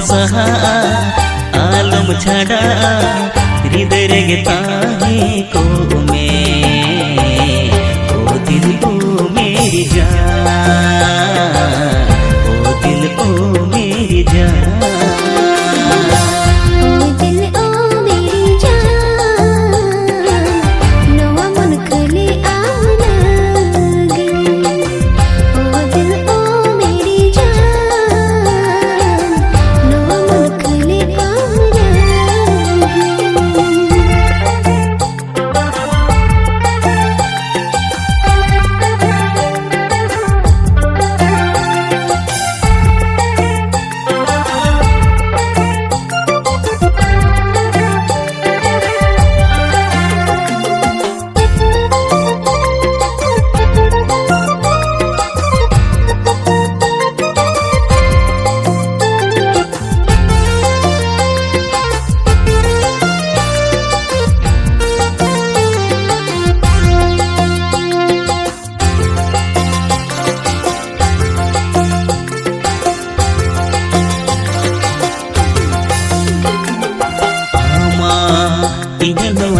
सहा आलम छाड़ा हृदय गे ताहे को में ओ दिल को मेरी जान, ओ दिल को मेरी जान।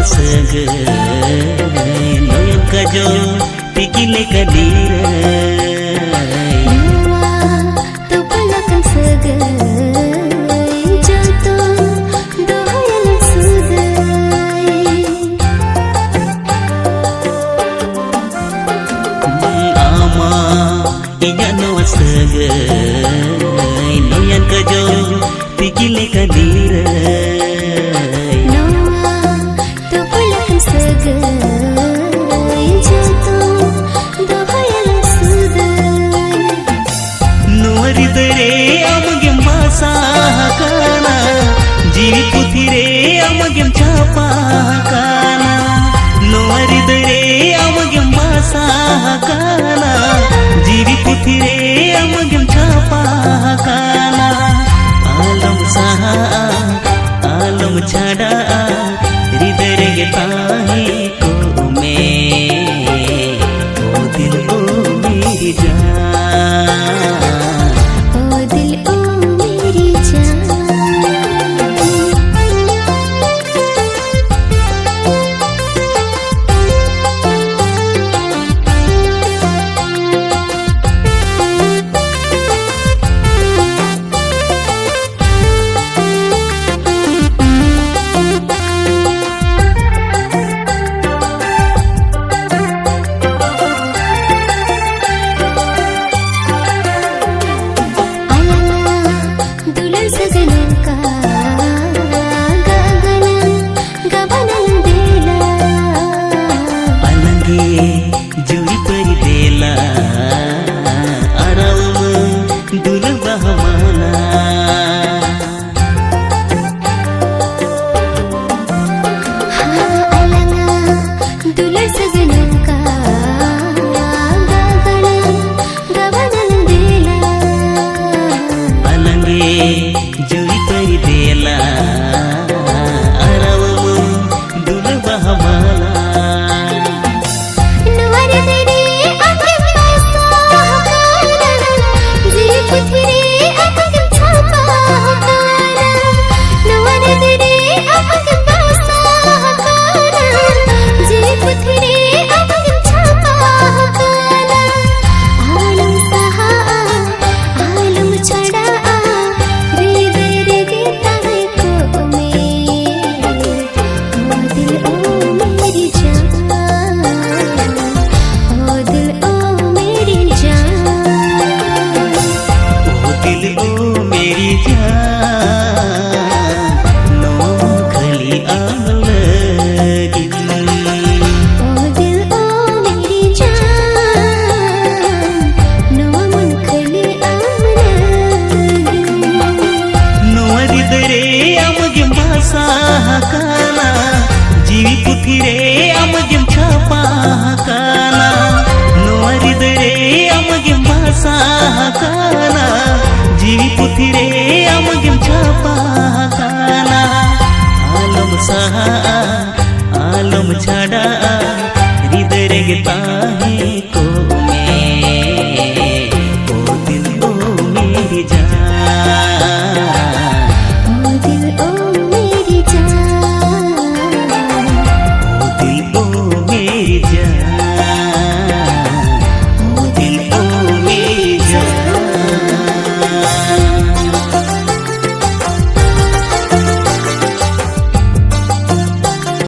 सग नोयम का जो पिकिले कदीर तो पलकन सग जो तो दोहयल सुग आमा इगनो सग नोयम का जो पिकिले कदीर जीवी पुथिरे अमगेम छापा काना नोवरिद रे अमगेम मासा काना जीवी पुथिरे अमगेम छापा काना आलम सहा आलम छाड़ा हृदय गे ताहे को में ओ दिल को मेरी जान, ओ दिल को मेरी जान। जुड़ी पर देला आराम दुल बहवाना दुल सजनों का गबन देला अलंगे जुड़ी पर देला आराम दुल बहवाना जीवी पुथिरे अमगेम छापा काना नोवरिद रे अमगेम भाषा काना जीवी पुथिरे अमगेम छापा काना आलम सहा आलम छाड़ा हृदय गे